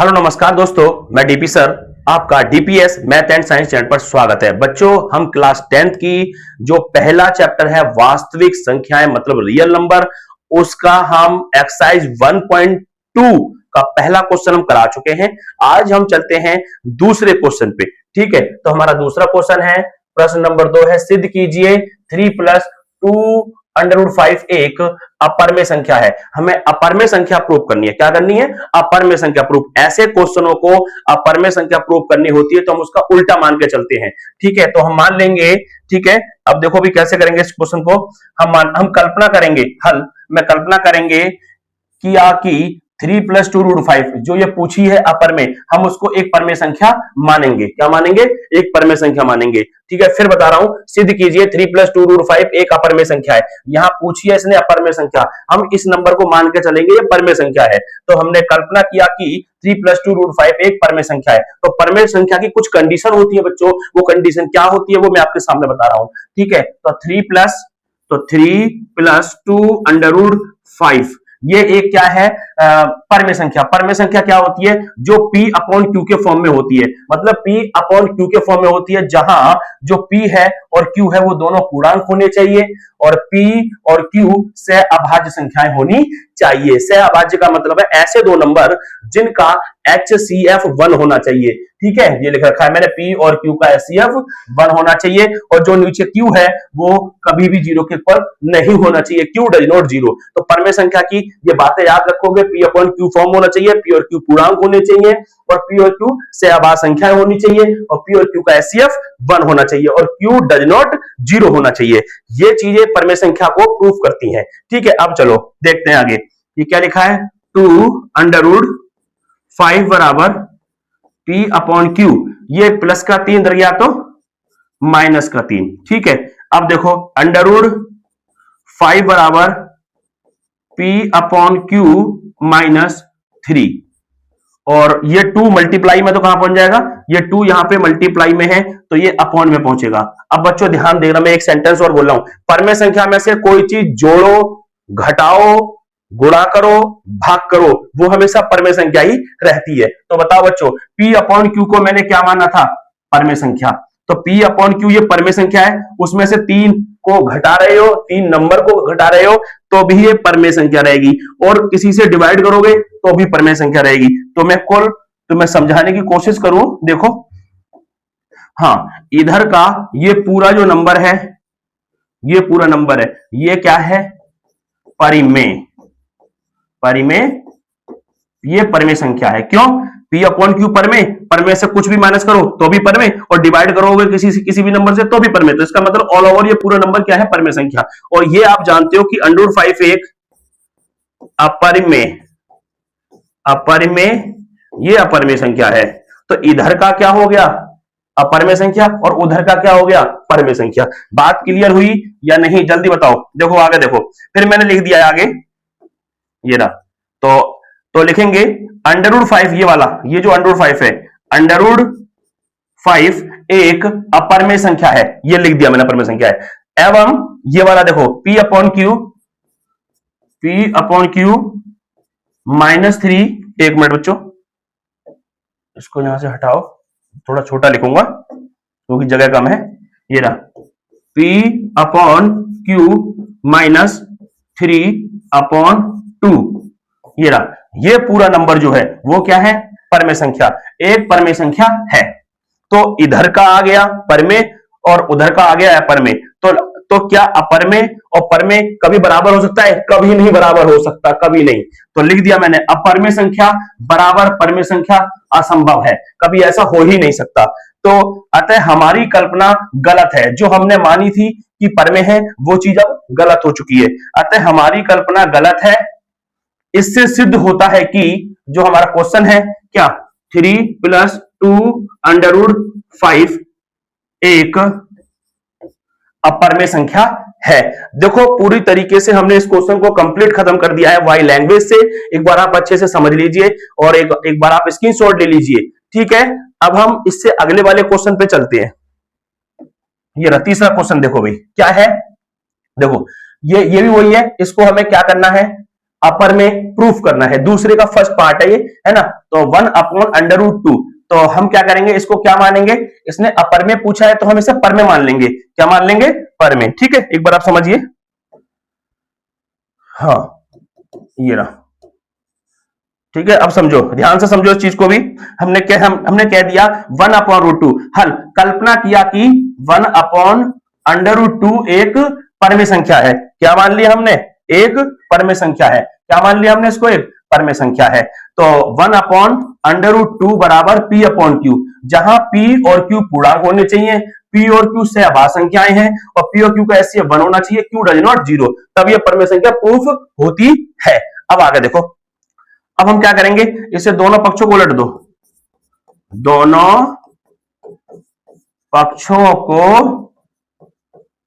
Hello नमस्कार दोस्तों, मैं डीपी सर, आपका DPS math and science channel पर स्वागत है। बच्चों, हम क्लास 10th की जो पहला चैप्टर है वास्तविक संख्याएं मतलब रियल नंबर, उसका हम एक्सरसाइज 1.2 का पहला क्वेश्चन हम करा चुके हैं। आज हम चलते हैं दूसरे क्वेश्चन पे। ठीक है, तो हमारा दूसरा क्वेश्चन है, प्रश्न नंबर 2 है, सिद्ध कीजिए 3 + 2 √5 एक अपरमेय संख्या है। हमें अपरमेय संख्या प्रूव करनी है। क्या करनी है? अपरमेय संख्या प्रूव। ऐसे क्वेश्चनों को अपरमेय संख्या प्रूव करनी होती है तो हम उसका उल्टा मान के चलते हैं। ठीक है, तो हम मान लेंगे। ठीक है, अब देखो भी कैसे करेंगे इस क्वेश्चन को। हम कल्पना करेंगे, हल में कल्पना करेंगे कि 3 + 2 √5 जो ये पूछी है अपर में, हम उसको एक परमेय संख्या मानेंगे। क्या मानेंगे? एक परमेय संख्या मानेंगे। ठीक है, फिर बता रहा हूं, सिद्ध कीजिए 3 + 2 √5 एक अपरमेय संख्या है। यहां पूछी है इसने अपरमेय संख्या, हम इस नंबर को मान के चलेंगे ये परमेय संख्या है। तो हमने कल्पना किया कि 3 + 2 √5 एक परमेय संख्या है। तो परमेय संख्या की कुछ कंडीशन होती है बच्चों, वो कंडीशन क्या होती है वो मैं आपके सामने बता रहा हूं। ठीक है, तो 3 + 2 √5 ये एक क्या है? परमेय संख्या। परमेय संख्या क्या होती है? जो P/Q के फॉर्म में होती है। मतलब P/Q के फॉर्म में होती है जहां जो P है और Q है वो दोनों पूर्णांक होने चाहिए और P और Q से अभाज्य संख्याएं होनी चाहिए। से अभाज्य का मतलब है ऐसे दो नंबर जिनका HCF 1 होना चाहिए। ठीक है, ये लिख रखा है मैंने, P और Q का HCF 1 होना चाहिए और जो नीचे Q है वो कभी भी 0 के ऊपर नहीं होना चाहिए। Q does not 0। तो परमेय संख्या की ये बातें याद रखोगे। P/Q फॉर्म होना चाहिए, P और Q पूर्णांक होने चाहिए और P और Q से अभाज्य संख्याएं होनी चाहिए और P और Q का HCF 1 होना चाहिए और Q डज नॉट 0 होना चाहिए। ये चीजें परमेय संख्या को प्रूफ करती हैं। ठीक है, अब चलो देखते हैं आगे। ये क्या लिखा है? 2 √5 बराबर P/Q। ये प्लस का 3 इधर गया तो माइनस का 3। ठीक है, अब देखो √5 बराबर P/Q -3 और ये 2 मल्टीप्लाई में तो कहां पहुंच जाएगा? ये 2 यहां पे मल्टीप्लाई में है तो ये अपॉन में पहुंचेगा। अब बच्चों ध्यान देना, मैं एक सेंटेंस और बोल रहा हूं। परमेय संख्या में से कोई चीज जोड़ो, घटाओ, गुणा करो, भाग करो, वो हमेशा परमेय संख्या ही रहती है। तो बताओ बच्चों, P/Q को मैंने क्या माना था? परमेय संख्या। तो P/Q ये परमेय संख्या है, उसमें से 3 को घटा रहे हो, 3 नंबर को घटा रहे हो तो भी ये परमेय संख्या रहेगी और किसी से डिवाइड करोगे तो भी परमेय संख्या रहेगी। तो मैं समझाने की कोशिश करूं। देखो, हाँ, इधर का ये पूरा जो नंबर है, ये पूरा नंबर है, ये क्या है? परिमेय। परिमेय, ये परमेय संख्या है। क्यों? P/Q परमेय, परमेय से कुछ भी माइनस करो तो भी परमेय और डिवाइड करोगे किसी भी नंबर से तो भी परमेय। तो इसका मतलब ऑल ओवर ये पूरा नंबर क्या है? परमेय संख्या। और ये आप जानते हो कि √5 एक अपरिमेय ये अपरिमेय संख्या है। तो इधर का क्या हो गया? अपरिमेय संख्या और उधर का क्या हो गया? परमेय संख्या। बात क्लियर हुई या नहीं? जल्दी बताओ। देखो आगे देखो, फिर मैंने लिख दिया आगे ये ना, तो लिखेंगे √5 ये वाला, ये जो √5 है, √5 एक अपरमेय संख्या है। ये लिख दिया मैंने, अपरमेय संख्या है। एवं ये वाला देखो P/Q -3। एक मिनट बच्चों, इसको यहां से हटाओ, थोड़ा छोटा लिखूंगा क्योंकि जगह कम है। ये रहा P/Q -3/2। ये रहा, ये पूरा नंबर जो है वो क्या है? परमेय संख्या। एक परमेय संख्या है। तो इधर का आ गया परमेय और उधर का आ गया अपरमेय। तो क्या अपरमेय और परमेय कभी बराबर हो सकता है? कभी नहीं बराबर हो सकता, कभी नहीं। तो लिख दिया मैंने, अपरमेय संख्या बराबर परमेय संख्या असंभव है, कभी ऐसा हो ही नहीं सकता। तो अतः हमारी कल्पना गलत है। जो हमने मानी थी कि परमेय है वो चीज अब गलत हो चुकी है। अतः हमारी कल्पना गलत है। इससे सिद्ध होता है कि जो हमारा क्वेश्चन है क्या, 3 + 2 √5 एक अपरमेय संख्या है। देखो पूरी तरीके से हमने इस क्वेश्चन को कंप्लीट खत्म कर दिया है वाई लैंग्वेज से। एक बार आप अच्छे से समझ लीजिए और एक बार आप स्क्रीनशॉट ले लीजिए। ठीक है, अब हम इससे अगले वाले क्वेश्चन पे चलते हैं। ये रहा तीसरा क्वेश्चन। देखो भाई क्या है, देखो ये भी वही है। इसको हमें क्या करना है? अपर में प्रूफ करना है, दूसरे का फर्स्ट पार्ट है ये, है ना। तो 1/√2, तो हम क्या करेंगे, इसको क्या मानेंगे, इसने अपर में पूछा है तो हम इसे पर में मान लेंगे। क्या मान लेंगे, पर में। ठीक है, एक बार आप समझिए। हाँ ये रहा, ठीक है। अब समझो, ध्यान से समझो इस चीज को भी। हमने कह दिया 1/√2, हल कल्पना किया कि 1/√2 एक परमेय संख्या है। क्या मान लिया हमने, एक परमेय संख्या है। क्या मान लिया हमने इसको, एक परमेय संख्या है। तो 1/√2 बराबर P/Q, जहां P और Q पूर्णांक होने चाहिए, P और Q सहभाज्य संख्याएं हैं, और P और Q का HCF 1 होना चाहिए, Q डज नॉट 0, तब यह परमेय संख्या प्रूफ होती है। अब आगे देखो, अब हम क्या करेंगे, इसे दोनों पक्षों को उलट दो, दोनों पक्षों को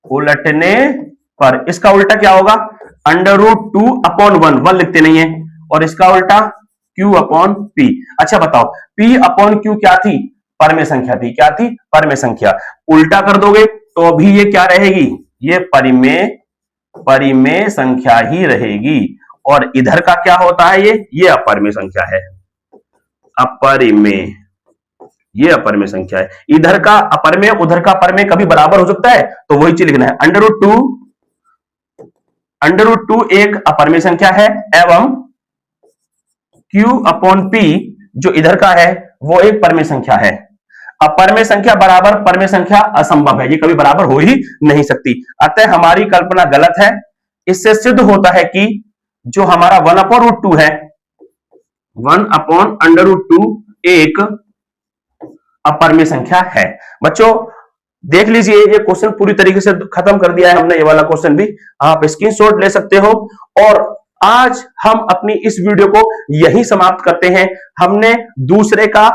उलटने पर इसका उल्टा क्या होगा, √2/1, 1 लिखते नहीं है, और इसका उल्टा Q/P। अच्छा बताओ, P/Q क्या थी, परमेय संख्या थी। क्या थी, परमेय संख्या। उल्टा कर दोगे तो भी ये क्या रहेगी, ये परिमेय संख्या ही रहेगी। और इधर का क्या होता है, ये अपरिमेय संख्या है, अपरिमेय, ये अपरिमेय संख्या है। इधर का अपरिमेय उधर का परमेय कभी बराबर हो सकता है, तो वही चीज लिखना है। √2 एक अपरिमेय संख्या है, एवं Q/P जो इधर का है वो एक परमेय संख्या है। अपरिमेय संख्या बराबर परमेय संख्या असंभव है, ये कभी बराबर हो ही नहीं सकती। अतः हमारी कल्पना गलत है। इससे सिद्ध होता है कि जो हमारा 1/√2 है, 1/√2 एक अपरिमेय संख्या है। बच्चों देख लीजिए, ये क्वेश्चन पूरी तरीके से खत्म कर दिया है हमने, ये वाला क्वेश्चन भी आप स्क्रीनशॉट ले सकते हो। और आज हम अपनी इस वीडियो को यहीं समाप्त करते हैं। हमने दूसरे का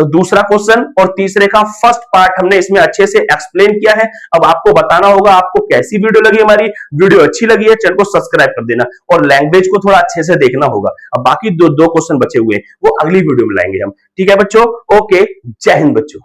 दूसरा क्वेश्चन और तीसरे का फर्स्ट पार्ट हमने इसमें अच्छे से एक्सप्लेन किया है। अब आपको बताना होगा आपको कैसी वीडियो लगी। हमारी वीडियो अच्छी लगी है, चैनल को सब्सक्राइब कर देना, और लैंग्वेज को थोड़ा अच्छे से देखना होगा। अब बाकी दो क्वेश्चन बचे हुए हैं वो अगली वीडियो में लाएंगे हम। ठीक है बच्चों, ओके, जय हिंद बच्चों।